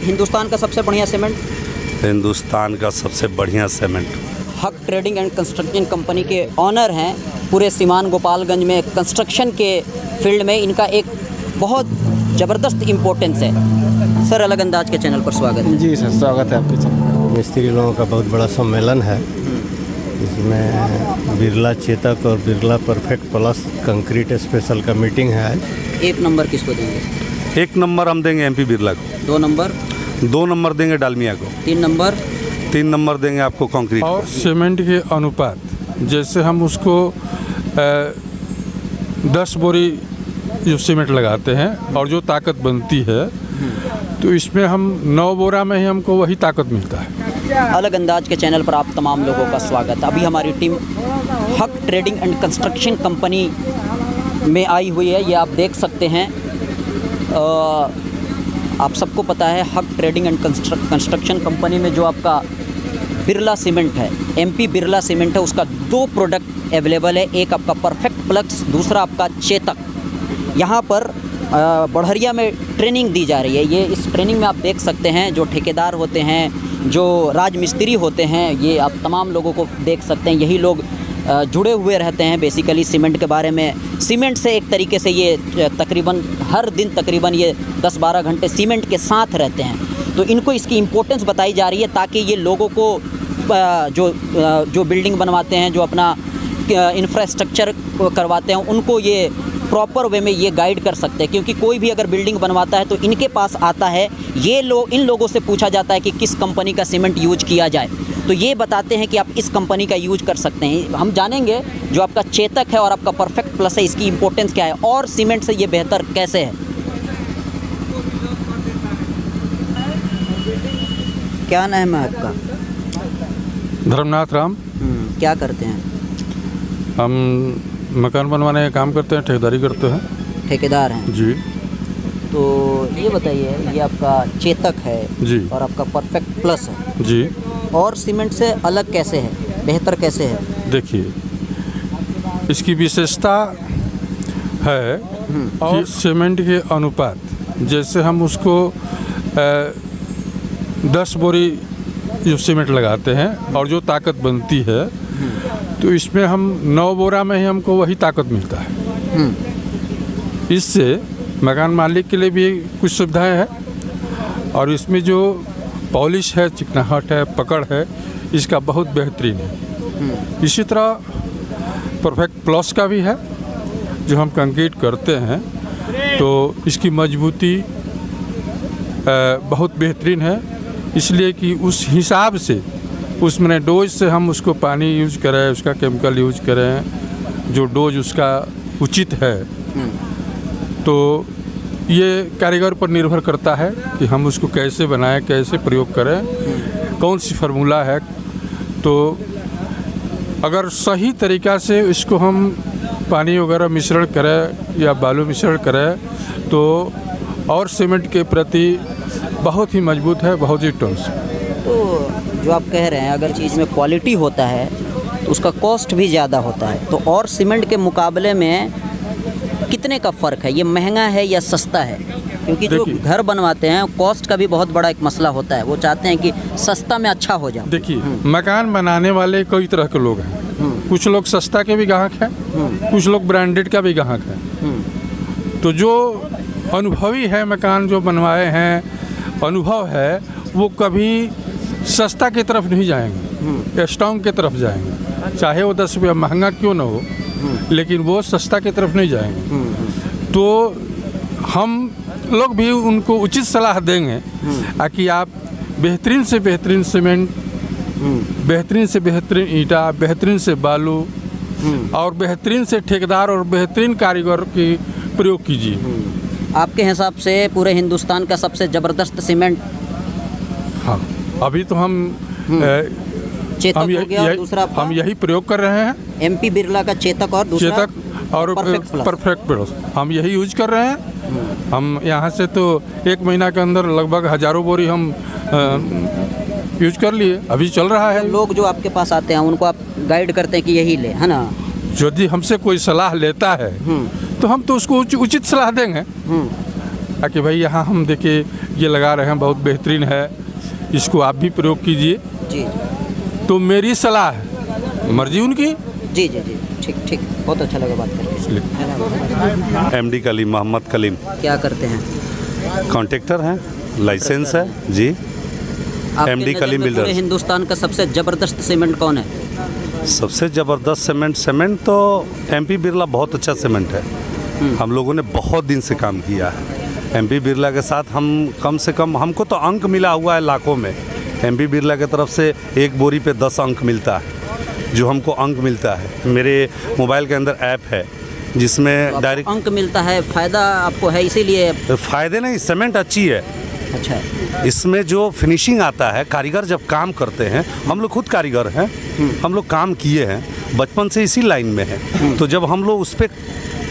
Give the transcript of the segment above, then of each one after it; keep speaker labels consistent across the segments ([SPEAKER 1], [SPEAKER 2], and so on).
[SPEAKER 1] हिंदुस्तान का सबसे बढ़िया सीमेंट?
[SPEAKER 2] हिंदुस्तान का सबसे बढ़िया सीमेंट।
[SPEAKER 1] हक ट्रेडिंग एंड कंस्ट्रक्शन कंपनी के ऑनर हैं। पूरे सीमान गोपालगंज में कंस्ट्रक्शन के फील्ड में इनका एक बहुत ज़बरदस्त इम्पोर्टेंस है। सर, अलग अंदाज के चैनल पर स्वागत है।
[SPEAKER 3] जी सर, स्वागत है आपके चैनल। मिस्त्री लोगों का बहुत बड़ा सम्मेलन है। इसमें बिरला चेतक और Birla perfect plus concrete special का मीटिंग है आज।
[SPEAKER 1] 1 नंबर किसको देंगे?
[SPEAKER 2] 1 नंबर हम देंगे एमपी बिरला को।
[SPEAKER 1] 2 नंबर?
[SPEAKER 2] 2 नंबर देंगे डालमिया को।
[SPEAKER 1] 3 नंबर?
[SPEAKER 2] 3 नंबर देंगे आपको कंक्रीट
[SPEAKER 4] और
[SPEAKER 2] को।
[SPEAKER 4] सीमेंट के अनुपात, जैसे हम उसको 10 बोरी जो सीमेंट लगाते हैं और जो ताकत बनती है, तो इसमें हम 9 बोरा में ही हमको वही ताकत मिलता है।
[SPEAKER 1] अलग अंदाज के चैनल पर आप तमाम लोगों का स्वागत है। अभी हमारी टीम हक ट्रेडिंग एंड कंस्ट्रक्शन कंपनी में आई हुई है। ये आप देख सकते हैं। आप सबको पता है हक ट्रेडिंग एंड कंस्ट्रक्शन कंपनी में जो आपका बिरला सीमेंट है, एमपी बिरला सीमेंट है, उसका 2 प्रोडक्ट अवेलेबल है। एक आपका परफेक्ट प्लस, दूसरा आपका चेतक। यहाँ पर बढ़िया में ट्रेनिंग दी जा रही है। ये इस ट्रेनिंग में आप देख सकते हैं जो ठेकेदार होते हैं, जो राजमिस्त्री होते हैं, ये आप तमाम लोगों को देख सकते हैं। यही लोग जुड़े हुए रहते हैं बेसिकली सीमेंट के बारे में। सीमेंट से एक तरीके से ये तकरीबन हर दिन तकरीबन ये 10-12 घंटे सीमेंट के साथ रहते हैं। तो इनको इसकी इम्पोर्टेंस बताई जा रही है ताकि ये लोगों को जो बिल्डिंग बनवाते हैं, जो अपना इंफ्रास्ट्रक्चर करवाते हैं, उनको ये प्रॉपर वे में ये गाइड कर सकते हैं। क्योंकि कोई भी अगर बिल्डिंग बनवाता है तो इनके पास आता है, इन लोगों से पूछा जाता है कि किस कंपनी का सीमेंट यूज किया जाए, तो ये बताते हैं कि आप इस कंपनी का यूज कर सकते हैं। हम जानेंगे जो आपका चेतक है और आपका परफेक्ट प्लस है, इसकी इम्पोर्टेंस क्या है और सीमेंट से ये बेहतर कैसे है। क्या नाम है आपका?
[SPEAKER 4] धर्मनाथ राम।
[SPEAKER 1] क्या करते हैं?
[SPEAKER 4] हम मकान बनवाने का काम करते हैं, ठेकेदारी करते हैं।
[SPEAKER 1] ठेकेदार हैं
[SPEAKER 4] जी।
[SPEAKER 1] तो ये बताइए, ये आपका चेतक है
[SPEAKER 4] जी
[SPEAKER 1] और आपका परफेक्ट प्लस है
[SPEAKER 4] जी।
[SPEAKER 1] और सीमेंट से अलग कैसे है, बेहतर कैसे है?
[SPEAKER 4] देखिए, इसकी विशेषता है कि सीमेंट के अनुपात, जैसे हम उसको 10 बोरी जो सीमेंट लगाते हैं और जो ताकत बनती है, तो इसमें हम 9 बोरा में ही हमको वही ताकत मिलता है। इससे मकान मालिक के लिए भी कुछ सुविधाएं हैं और इसमें जो पॉलिश है, चिकनाहट है, पकड़ है, इसका बहुत बेहतरीन है। इसी तरह परफेक्ट प्लस का भी है, जो हम कंक्रीट करते हैं तो इसकी मजबूती बहुत बेहतरीन है, इसलिए कि उस हिसाब से उसमें डोज से हम उसको पानी यूज करें, उसका केमिकल यूज करें, जो डोज उसका उचित है। तो ये कारीगर पर निर्भर करता है कि हम उसको कैसे बनाएं, कैसे प्रयोग करें, कौन सी फार्मूला है। तो अगर सही तरीक़ा से इसको हम पानी वगैरह मिश्रण करें या बालू मिश्रण करें तो और सीमेंट के प्रति बहुत ही मजबूत है, बहुत ही ठोस।
[SPEAKER 1] तो जो आप कह रहे हैं, अगर चीज़ में क्वालिटी होता है तो उसका कॉस्ट भी ज़्यादा होता है, तो और सीमेंट के मुकाबले में कितने का फ़र्क है? ये महंगा है या सस्ता है? क्योंकि जो घर बनवाते हैं कॉस्ट का भी बहुत बड़ा एक मसला होता है, वो चाहते हैं कि सस्ता में अच्छा हो जाए।
[SPEAKER 4] देखिए, मकान बनाने वाले कई तरह के लोग हैं। कुछ लोग सस्ता के भी ग्राहक हैं, कुछ लोग ब्रांडेड का भी ग्राहक हैं। तो जो अनुभवी है, मकान जो बनवाए हैं, अनुभव है, वो कभी सस्ता की तरफ नहीं जाएंगे, स्ट्रॉन्ग की तरफ जाएंगे। चाहे वो 10 रुपया महंगा क्यों ना हो, लेकिन वो सस्ता की तरफ नहीं जाएंगे। तो हम लोग भी उनको उचित सलाह देंगे कि आप बेहतरीन से बेहतरीन सीमेंट, बेहतरीन से बेहतरीन ईंटा, बेहतरीन से बालू और बेहतरीन से ठेकेदार और बेहतरीन कारीगर की प्रयोग कीजिए।
[SPEAKER 1] आपके हिसाब से पूरे हिंदुस्तान का सबसे ज़बरदस्त सीमेंट?
[SPEAKER 4] हाँ, अभी तो हम
[SPEAKER 1] चेतक हो गया और दूसरा
[SPEAKER 4] हम यही प्रयोग कर रहे हैं।
[SPEAKER 1] एमपी बिरला का चेतक और दूसरा
[SPEAKER 4] चेतक और परफेक्ट प्लस हम यही यूज कर रहे हैं। हम यहाँ से तो 1 महीना के अंदर लगभग हज़ारों बोरी हम यूज कर लिए, अभी चल रहा है।
[SPEAKER 1] लोग जो आपके पास आते हैं उनको आप गाइड करते हैं कि यही ले, है ना?
[SPEAKER 4] यदि हमसे कोई सलाह लेता है तो हम तो उसको उचित सलाह देंगे। कि भाई यहाँ हम देखिए ये लगा रहे हैं, बहुत बेहतरीन है, इसको आप भी प्रयोग कीजिए।
[SPEAKER 1] जी
[SPEAKER 4] तो मेरी सलाह है, मर्जी उनकी।
[SPEAKER 1] जी जी जी, ठीक ठीक, बहुत अच्छा लगा बात करके।
[SPEAKER 2] एमडी कलीम, मोहम्मद कलीम,
[SPEAKER 1] क्या करते हैं?
[SPEAKER 2] कॉन्ट्रैक्टर हैं, लाइसेंस है जी।
[SPEAKER 1] आपके
[SPEAKER 2] MD
[SPEAKER 1] नज़र
[SPEAKER 2] कलीम
[SPEAKER 1] में पूरे
[SPEAKER 2] बिल्डर्स।
[SPEAKER 1] हिंदुस्तान का सबसे ज़बरदस्त सीमेंट कौन है?
[SPEAKER 2] सबसे ज़बरदस्त सीमेंट तो MP बिरला बहुत अच्छा सीमेंट है। हम लोगों ने बहुत दिन से काम किया है MP बिरला के साथ। हम कम से कम, हमको तो अंक मिला हुआ है लाखों में। MP बिरला की तरफ से एक बोरी पे 10 अंक मिलता है, जो हमको अंक मिलता है। मेरे मोबाइल के अंदर ऐप है जिसमें
[SPEAKER 1] तो
[SPEAKER 2] डायरेक्ट
[SPEAKER 1] अंक मिलता है, फ़ायदा आपको है इसीलिए?
[SPEAKER 2] फ़ायदे नहीं, सीमेंट अच्छी है।
[SPEAKER 1] अच्छा है।
[SPEAKER 2] इसमें जो फिनिशिंग आता है, कारीगर जब काम करते हैं, हम लोग खुद कारीगर हैं, हम लोग काम किए हैं, बचपन से इसी लाइन में हैं। तो जब हम लोग उस पर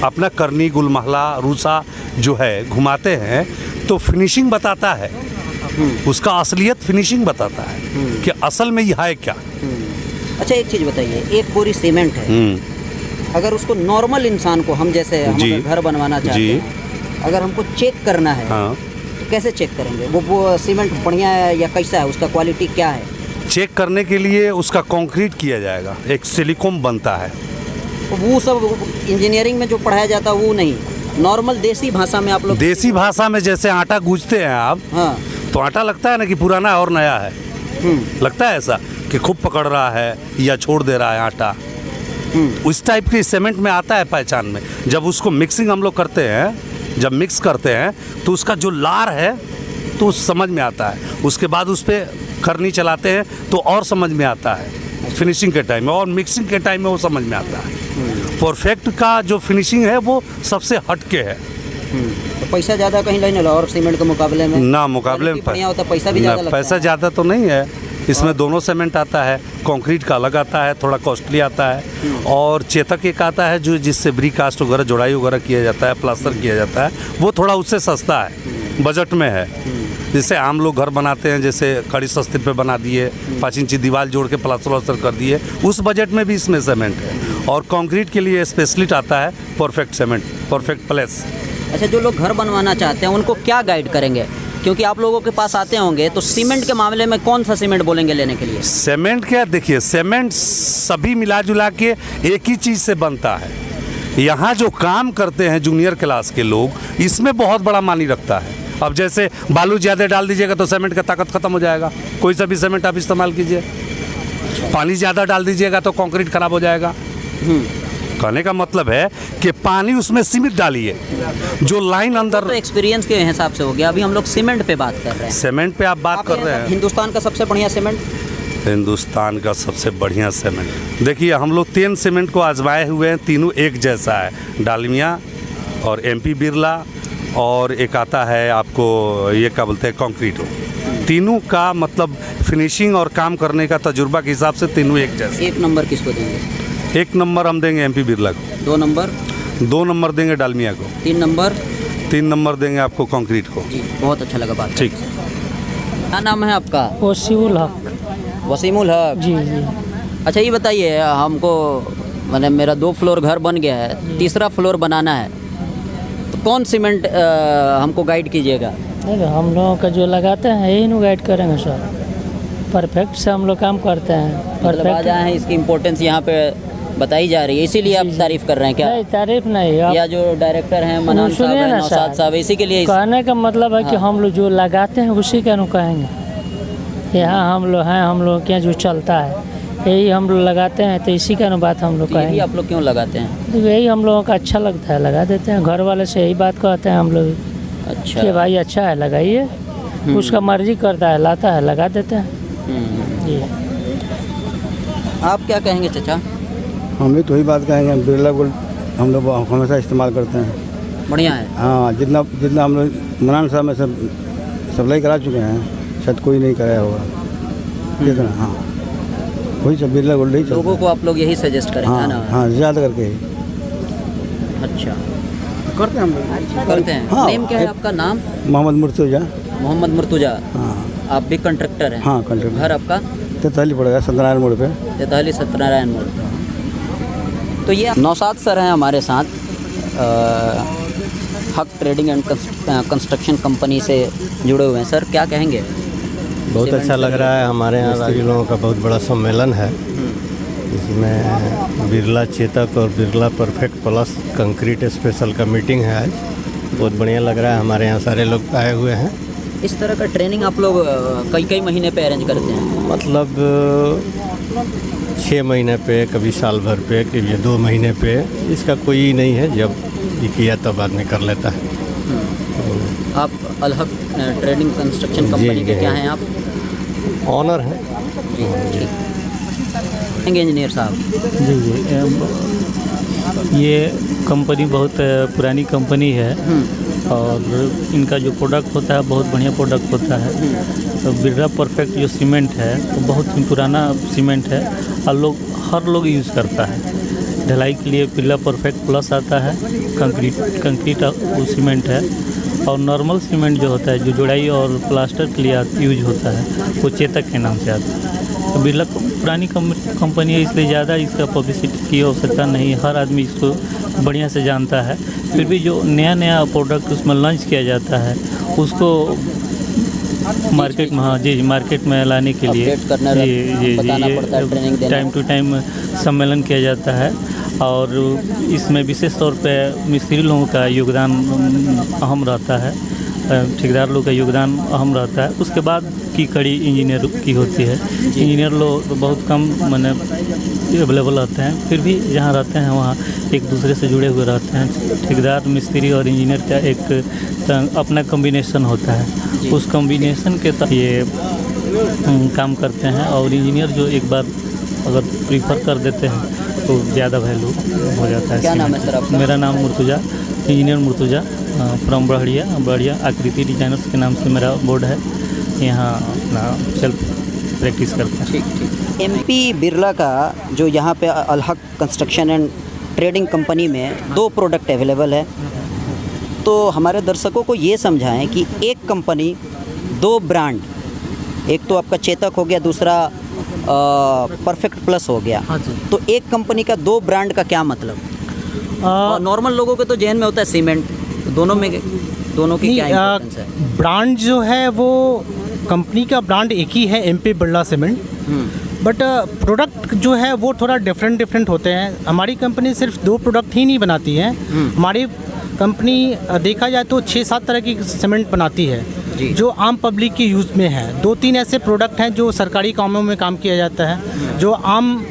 [SPEAKER 2] अपना करनी, गुलमहला, रूसा जो है घुमाते हैं, तो फिनिशिंग बताता है, उसका असलियत फिनिशिंग बताता है कि असल में यह है क्या।
[SPEAKER 1] अच्छा एक चीज़ बताइए, एक बोरी सीमेंट है, अगर उसको नॉर्मल इंसान को, हम जैसे हम
[SPEAKER 2] जी।
[SPEAKER 1] अगर घर बनवाना चाहते
[SPEAKER 2] जी।
[SPEAKER 1] हैं, अगर हमको चेक करना है
[SPEAKER 2] हाँ,
[SPEAKER 1] तो कैसे चेक करेंगे वो सीमेंट बढ़िया है या कैसा है, उसका क्वालिटी क्या है?
[SPEAKER 2] चेक करने के लिए उसका कंक्रीट किया जाएगा, एक सिलिकॉन बनता है।
[SPEAKER 1] वो सब इंजीनियरिंग में जो पढ़ाया जाता है वो नहीं, नॉर्मल देसी भाषा में आप लोग?
[SPEAKER 2] देसी भाषा में जैसे आटा गूंजते हैं आप,
[SPEAKER 1] हाँ।
[SPEAKER 2] तो आटा लगता है ना कि पुराना और नया है, लगता है ऐसा कि खूब पकड़ रहा है या छोड़ दे रहा है आटा। उस टाइप की सीमेंट में आता है पहचान में। जब उसको मिक्सिंग हम लोग करते हैं, जब मिक्स करते हैं तो उसका जो लार है तो समझ में आता है। उसके बाद उस पर करनी चलाते हैं तो और समझ में आता है फिनिशिंग के टाइम में, और मिक्सिंग के टाइम में वो समझ में आता है। परफेक्ट का जो फिनिशिंग है वो सबसे हटके है।
[SPEAKER 1] तो पैसा ज़्यादा कहीं नहीं लगा और सीमेंट के मुकाबले में?
[SPEAKER 2] ना मुकाबले में
[SPEAKER 1] बढ़िया होता, पैसा भी ज़्यादा लगता है?
[SPEAKER 2] पैसा ज़्यादा तो नहीं है इसमें। दोनों सीमेंट आता है, कंक्रीट का अलग आता है, थोड़ा कॉस्टली आता है, और चेतक एक आता है जो जिससे ब्री कास्ट वगैरह, जोड़ाई वगैरह किया जाता है, प्लास्टर किया जाता है, वो थोड़ा उससे सस्ता है, बजट में है। जैसे आम लोग घर बनाते हैं, जैसे खड़ी सस्ते पे बना दिए, 5 इंची दीवार जोड़ के प्लास्टर वास्टर कर दिए, उस बजट में भी इसमें सीमेंट है। और कंक्रीट के लिए स्पेशलिस्ट आता है परफेक्ट सीमेंट, परफेक्ट प्लस।
[SPEAKER 1] अच्छा, जो लोग घर बनवाना चाहते हैं उनको क्या गाइड करेंगे? क्योंकि आप लोगों के पास आते होंगे, तो सीमेंट के मामले में कौन सा सीमेंट बोलेंगे लेने के लिए?
[SPEAKER 2] सीमेंट क्या, देखिए सीमेंट सभी मिला जुला के एक ही चीज़ से बनता है। यहाँ जो काम करते हैं जूनियर क्लास के लोग, इसमें बहुत बड़ा मानी रखता है। अब जैसे बालू ज़्यादा डाल दीजिएगा तो सीमेंट का ताकत ख़त्म हो जाएगा, कोई सा भी सीमेंट आप इस्तेमाल कीजिए। पानी ज़्यादा डाल दीजिएगा तो कंक्रीट खराब हो जाएगा। कहने का मतलब है कि पानी उसमें सीमित डालिए, जो लाइन अंदर।
[SPEAKER 1] तो एक्सपीरियंस के हिसाब से हो गया, अभी हम लोग सीमेंट पे बात कर रहे हैं।
[SPEAKER 2] सीमेंट पे आप बात कर रहे हैं।
[SPEAKER 1] हिंदुस्तान का सबसे बढ़िया सीमेंट?
[SPEAKER 2] हिंदुस्तान का सबसे बढ़िया सीमेंट, देखिए हम लोग 3 सीमेंट को आजमाए हुए हैं, तीनों एक जैसा है। डालमिया और MP बिरला, और एक आता है आपको ये क्या बोलते हैं, कंक्रीटो। तीनों का मतलब फिनिशिंग और काम करने का तजुर्बा के हिसाब से तीनों एक जैसे।
[SPEAKER 1] 1 नंबर किसको देंगे?
[SPEAKER 2] 1 नंबर हम देंगे MP बिरला को।
[SPEAKER 1] 2 नंबर?
[SPEAKER 2] 2 नंबर देंगे डालमिया को।
[SPEAKER 1] 3 नंबर?
[SPEAKER 2] 3 नंबर देंगे आपको कंक्रीट को।
[SPEAKER 1] जी, बहुत अच्छा लगा बात।
[SPEAKER 2] ठीक।
[SPEAKER 1] क्या नाम है आपका?
[SPEAKER 5] वसीउल हक।
[SPEAKER 1] वसीमुल हक।
[SPEAKER 5] जी जी।
[SPEAKER 1] अच्छा ये बताइए, हमको मैंने मेरा 2 फ्लोर घर बन गया है, तीसरा फ्लोर बनाना है, तो कौन सीमेंट हमको गाइड कीजिएगा?
[SPEAKER 5] नहीं, हम लोगों का जो लगाते हैं यही नु गाइड करेंगे सर। परफेक्ट से हम लोग काम करते हैं।
[SPEAKER 1] मतलब आज आए हैं, इसकी इम्पोर्टेंस यहाँ पे बताई जा रही है, इसीलिए आप तारीफ कर रहे हैं क्या?
[SPEAKER 5] नहीं, तारीफ नहीं। आप
[SPEAKER 1] या जो डायरेक्टर हैं मनान साहब
[SPEAKER 5] सुनिए
[SPEAKER 1] हैं,
[SPEAKER 5] ना
[SPEAKER 1] नौशाद
[SPEAKER 5] सर,
[SPEAKER 1] साहब, इसी के लिए
[SPEAKER 5] कहने का मतलब है कि
[SPEAKER 1] हाँ।
[SPEAKER 5] हम लोग जो लगाते हैं उसी का नु कहेंगे। यहाँ हम लोग हैं, हम लोग के यहाँ जो चलता है यही हम लोग लगाते हैं, तो इसी का नु बात हम लोग
[SPEAKER 1] तो यही
[SPEAKER 5] कहेंगे।
[SPEAKER 1] आप लोग क्यों लगाते हैं?
[SPEAKER 5] तो यही हम लोगों का अच्छा लगता है, लगा देते हैं। घर वाले से यही बात कहते हैं हम लोग
[SPEAKER 1] अच्छा।
[SPEAKER 5] कि भाई अच्छा है लगाइए, उसका मर्जी करता है, लाता है, लगा देते हैं। जी।
[SPEAKER 1] आप क्या कहेंगे चाचा?
[SPEAKER 6] हम भी तो वही बात कहेंगे, बिरला गोल्ड हम लोग हमेशा इस्तेमाल करते हैं।
[SPEAKER 1] बढ़िया है।
[SPEAKER 6] हाँ, जितना जितना हम लोग मनान साहब में सब सप्लाई करा चुके हैं, शायद कोई नहीं कराया होगा जितना। हाँ, वही सब बिरला गोल्ड ही चलता
[SPEAKER 1] लोगों को आप लोग यही सजेस्ट करेंगे
[SPEAKER 6] हाँ,
[SPEAKER 1] ना?
[SPEAKER 6] हाँ, ज़्यादा करके ही
[SPEAKER 1] अच्छा,
[SPEAKER 6] करते हैं हम लोग।
[SPEAKER 1] करते हैं।
[SPEAKER 6] हाँ,
[SPEAKER 1] नेम क्या है आपका? नाम?
[SPEAKER 6] मोहम्मद मुर्तजा।
[SPEAKER 1] मोहम्मद मुर्तजा।
[SPEAKER 6] हाँ
[SPEAKER 1] आप भी कंट्रैक्टर हैं?
[SPEAKER 6] हाँ, कंट्रैक्टर।
[SPEAKER 1] घर आपका?
[SPEAKER 6] तेताली पड़ेगा, सत्यनारायण मोड़ पे।
[SPEAKER 1] 43 सत्यनारायण मोड़। तो ये नौशाद सर हैं हमारे साथ। हक ट्रेडिंग एंड कंस्ट्रक्शन कंपनी से जुड़े हुए हैं। सर क्या कहेंगे?
[SPEAKER 3] बहुत
[SPEAKER 1] सीमेंट
[SPEAKER 3] अच्छा लग
[SPEAKER 1] से-
[SPEAKER 3] रहा है। हमारे यहाँ मिस्त्री लोगों का बहुत बड़ा सम्मेलन है। इसमें बिरला चेतक और Birla perfect plus concrete special का मीटिंग है आज। बहुत बढ़िया लग रहा है। हमारे यहाँ सारे लोग आए हुए हैं।
[SPEAKER 1] इस तरह का ट्रेनिंग आप लोग कई कई महीने पे अरेंज करते हैं?
[SPEAKER 3] मतलब 6 महीने पे, कभी साल भर पे, कभी 2 महीने पे। इसका कोई नहीं है, जब ये किया तब आदमी कर लेता है।
[SPEAKER 1] आप अलहक ट्रेडिंग कंस्ट्रक्शन कंपनी के
[SPEAKER 3] जी।
[SPEAKER 1] क्या हैं आप?
[SPEAKER 3] ऑनर है।
[SPEAKER 1] जी। इंजीनियर साहब,
[SPEAKER 7] जी ये कंपनी बहुत पुरानी कंपनी है और इनका जो प्रोडक्ट होता है बहुत बढ़िया प्रोडक्ट होता है। तो बिरला परफेक्ट जो सीमेंट है तो बहुत ही पुराना सीमेंट है और हर लोग यूज़ करता है। ढलाई के लिए बिरला परफेक्ट प्लस आता है, कंक्रीट वो सीमेंट है। और नॉर्मल सीमेंट जो होता है जो जुड़ाई और प्लास्टर के लिए यूज होता है वो चेतक के नाम से आता है। तो बिरला पुरानी कंपनी है, इसलिए ज़्यादा इसका पब्लिसिटी की आवश्यकता नहीं। हर आदमी इसको बढ़िया से जानता है। फिर भी जो नया प्रोडक्ट उसमें लॉन्च किया जाता है उसको मार्केट में, हाँ जी, मार्केट में लाने के लिए
[SPEAKER 1] अपडेट करना बताना पड़ता है, ट्रेनिंग देना।
[SPEAKER 7] टाइम टू टाइम सम्मेलन किया जाता है और इसमें विशेष तौर पे मिस्त्री लोगों का योगदान अहम रहता है, ठेकेदार लोग का योगदान अहम रहता है। उसके बाद की कड़ी इंजीनियर की होती है। इंजीनियर लोग तो बहुत कम माने अवेलेबल रहते हैं, फिर भी जहाँ रहते हैं वहाँ एक दूसरे से जुड़े हुए रहते हैं। ठेकेदार, मिस्त्री और इंजीनियर का एक अपना कॉम्बिनेशन होता है। उस कॉम्बिनेशन के तहत ये काम करते हैं और इंजीनियर जो एक बार अगर प्रीफर कर देते हैं तो ज़्यादा वैल्यू हो जाता है।
[SPEAKER 1] क्या नाम है सर आपका?
[SPEAKER 7] मेरा नाम मुर्तुजा, इंजीनियर मुर्तुजा फ्रॉम बढ़िया आकृति डिजाइनर्स के नाम से मेरा बोर्ड है। यहाँ अपना सेल्फ प्रैक्टिस करते हैं।
[SPEAKER 1] ठीक। एमपी बिरला का जो यहाँ पे अलहक कंस्ट्रक्शन एंड ट्रेडिंग कंपनी में 2 प्रोडक्ट अवेलेबल है, तो हमारे दर्शकों को ये समझाएं कि एक कंपनी 2 ब्रांड, एक तो आपका चेतक हो गया, दूसरा परफेक्ट प्लस हो गया।
[SPEAKER 8] हाँ जी।
[SPEAKER 1] तो एक कंपनी का 2 ब्रांड का क्या मतलब? और नॉर्मल लोगों के तो जहन में होता है सीमेंट, तो दोनों की क्या इंपॉर्टेंस है?
[SPEAKER 8] ब्रांड जो है वो कंपनी का ब्रांड एक ही है, MP Birla cement. But product जो है वो थोड़ा डिफरेंट होते हैं। हमारी कंपनी सिर्फ 2 प्रोडक्ट ही नहीं बनाती है। हमारी कंपनी देखा जाए तो 6-7 तरह की सीमेंट बनाती है जो आम पब्लिक के यूज़ में है। 2-3 ऐसे प्रोडक्ट हैं जो सरकारी कामों में काम किया जाता है, जो आम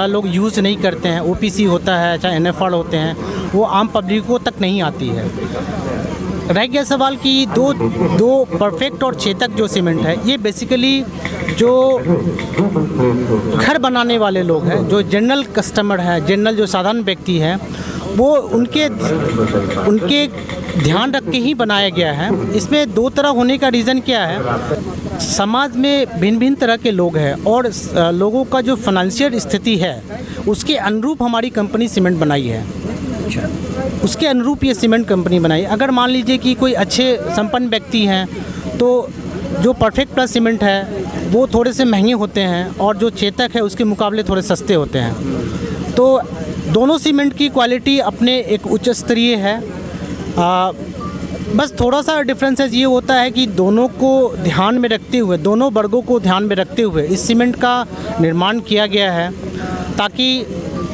[SPEAKER 8] लोग यूज़ नहीं करते हैं। ओपीसी होता है, चाहे एनएफआर होते हैं, वो आम पब्लिकों तक नहीं आती है। रह गया सवाल कि दो परफेक्ट और चेतक जो सीमेंट है, ये बेसिकली जो घर बनाने वाले लोग हैं, जो जनरल कस्टमर है, जनरल जो साधारण व्यक्ति हैं, वो उनके ध्यान रख के ही बनाया गया है। इसमें 2 तरह होने का रीज़न क्या है? समाज में भिन्न तरह के लोग हैं और लोगों का जो फाइनेंशियल स्थिति है उसके अनुरूप हमारी कंपनी सीमेंट बनाई है। उसके अनुरूप ये सीमेंट कंपनी बनाई। अगर मान लीजिए कि कोई अच्छे संपन्न व्यक्ति हैं तो जो परफेक्ट प्लस सीमेंट है वो थोड़े से महंगे होते हैं और जो चेतक है उसके मुकाबले थोड़े सस्ते होते हैं। तो दोनों सीमेंट की क्वालिटी अपने एक उच्च स्तरीय है। बस थोड़ा सा डिफरेंसेस ये होता है कि दोनों को ध्यान में रखते हुए, दोनों वर्गों को ध्यान में रखते हुए इस सीमेंट का निर्माण किया गया है, ताकि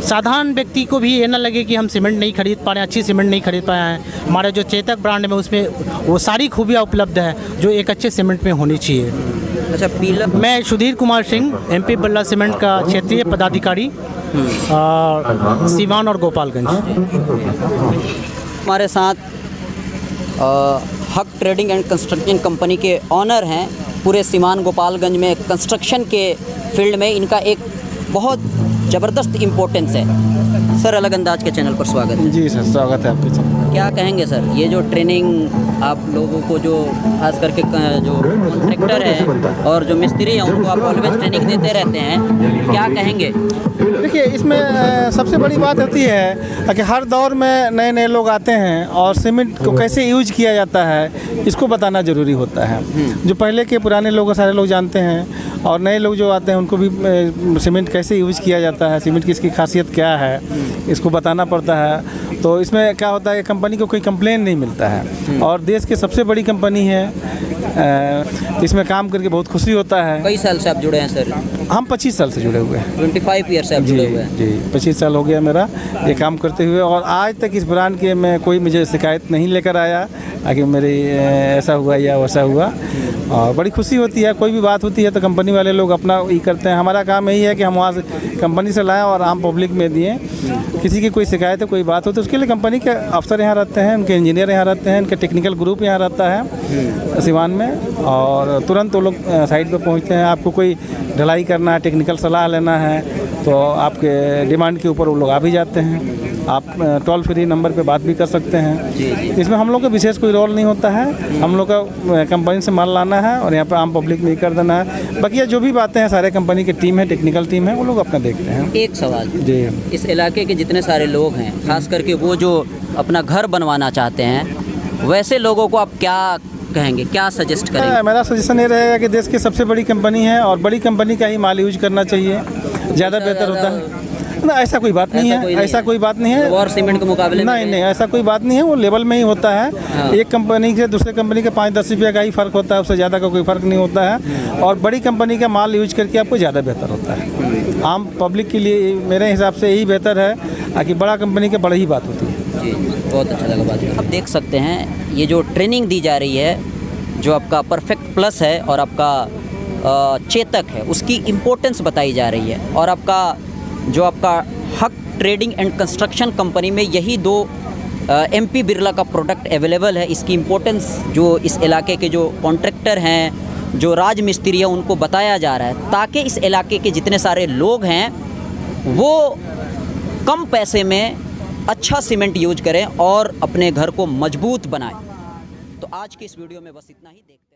[SPEAKER 8] साधारण व्यक्ति को भी ये ना लगे कि हम सीमेंट नहीं खरीद पा रहे हैं, अच्छी सीमेंट नहीं खरीद पाए हैं। हमारा जो चेतक ब्रांड में उसमें वो सारी खूबियाँ उपलब्ध है जो एक अच्छे सीमेंट में होनी चाहिए।
[SPEAKER 1] अच्छा, पीला
[SPEAKER 8] मैं सुधीर कुमार सिंह, एमपी बिरला सीमेंट का क्षेत्रीय पदाधिकारी, सीवान और गोपालगंज।
[SPEAKER 1] हमारे साथ हक ट्रेडिंग एंड कंस्ट्रक्शन कंपनी के ऑनर हैं। पूरे सीवान गोपालगंज में कंस्ट्रक्शन के फील्ड में इनका एक बहुत ज़बरदस्त इम्पोर्टेंस है। सर, अलग अंदाज के चैनल पर स्वागत है।
[SPEAKER 6] जी सर, स्वागत है आपके चैनल।
[SPEAKER 1] क्या कहेंगे सर, ये जो ट्रेनिंग आप लोगों को, जो खास करके जो कॉन्ट्रैक्टर है और जो मिस्त्री हैं, उनको आप ऑलवेज ट्रेनिंग देते रहते हैं, क्या कहेंगे?
[SPEAKER 9] देखिए, इसमें सबसे बड़ी बात होती है कि हर दौर में नए नए लोग आते हैं और सीमेंट को कैसे यूज किया जाता है इसको बताना ज़रूरी होता है। जो पहले के पुराने लोग सारे लोग जानते हैं और नए लोग जो आते हैं उनको भी सीमेंट कैसे यूज किया जाता है, सीमेंट की इसकी खासियत क्या है, इसको बताना पड़ता है। तो इसमें क्या होता है, कंपनी को कोई कंप्लेन नहीं मिलता है और देश की सबसे बड़ी कंपनी है। इसमें काम करके बहुत खुशी होता है।
[SPEAKER 1] कई साल से आप जुड़े हैं सर?
[SPEAKER 9] हम 25 साल से जुड़े हुए हैं।
[SPEAKER 1] 25 ईयर से आप जुड़े हुए हैं?
[SPEAKER 9] जी 25 साल हो गया मेरा ये काम करते हुए, और आज तक इस ब्रांड के में कोई मुझे शिकायत नहीं लेकर आया कि मेरी ऐसा हुआ या वैसा हुआ। और बड़ी खुशी होती है, कोई भी बात होती है तो कंपनी वाले लोग अपना ये करते हैं। हमारा काम यही है कि हम वहाँ से कंपनी से लाएं और आम पब्लिक में दिए। किसी की कोई शिकायत है, कोई बात हो तो उसके लिए कंपनी के अफसर यहाँ रहते हैं, उनके इंजीनियर यहाँ रहते हैं, उनका टेक्निकल ग्रुप यहाँ रहता है सिवान में, और तुरंत वो लोग साइट पर पहुँचते हैं। आपको कोई ढलाई करना है, टेक्निकल सलाह लेना है तो आपके डिमांड के ऊपर वो लोग आ भी जाते हैं। आप टोल फ्री नंबर पे बात भी कर सकते हैं। इसमें हम लोग का विशेष कोई रोल नहीं होता है। हम लोग का कंपनी से माल लाना है और यहाँ पे आम पब्लिक में कर देना है। बाकी ये जो भी बातें हैं सारे कंपनी की टीम है, टेक्निकल टीम है, वो लोग अपना देखते हैं।
[SPEAKER 1] एक सवाल
[SPEAKER 9] जी,
[SPEAKER 1] इस इलाके के जितने सारे लोग हैं, खास करके वो जो अपना घर बनवाना चाहते हैं, वैसे लोगों को आप क्या कहेंगे, क्या सजेस्ट करेंगे?
[SPEAKER 9] मेरा सजेशन ये रहेगा कि देश की सबसे बड़ी कंपनी है और बड़ी कंपनी का ही माल यूज करना चाहिए, ज़्यादा बेहतर होता है ना। ऐसा कोई बात नहीं है, ऐसा कोई बात नहीं है।
[SPEAKER 1] और सीमेंट के मुकाबले में
[SPEAKER 9] नहीं, ऐसा कोई बात नहीं है। वो लेवल में ही होता है। एक कंपनी से दूसरे कंपनी के 5-10 रुपये का ही फ़र्क होता है, उससे ज़्यादा का कोई फ़र्क नहीं होता है। और बड़ी कंपनी का माल यूज करके आपको ज़्यादा बेहतर होता है। आम पब्लिक के लिए मेरे हिसाब से यही बेहतर है कि बड़ा कंपनी के बड़ी ही बात होती है।
[SPEAKER 1] जी, बहुत अच्छा लगा बात। आप देख सकते हैं ये जो ट्रेनिंग दी जा रही है, जो आपका परफेक्ट प्लस है और आपका चेतक है, उसकी इम्पोर्टेंस बताई जा रही है। और आपका जो आपका हक ट्रेडिंग एंड कंस्ट्रक्शन कंपनी में यही दो MP बिरला का प्रोडक्ट अवेलेबल है। इसकी इम्पोर्टेंस जो इस इलाके के जो कॉन्ट्रैक्टर हैं, जो राज मिस्त्री हैं, उनको बताया जा रहा है ताकि इस इलाके के जितने सारे लोग हैं वो कम पैसे में अच्छा सीमेंट यूज करें और अपने घर को मजबूत बनाएं। तो आज की इस वीडियो में बस इतना ही। देखते हैं।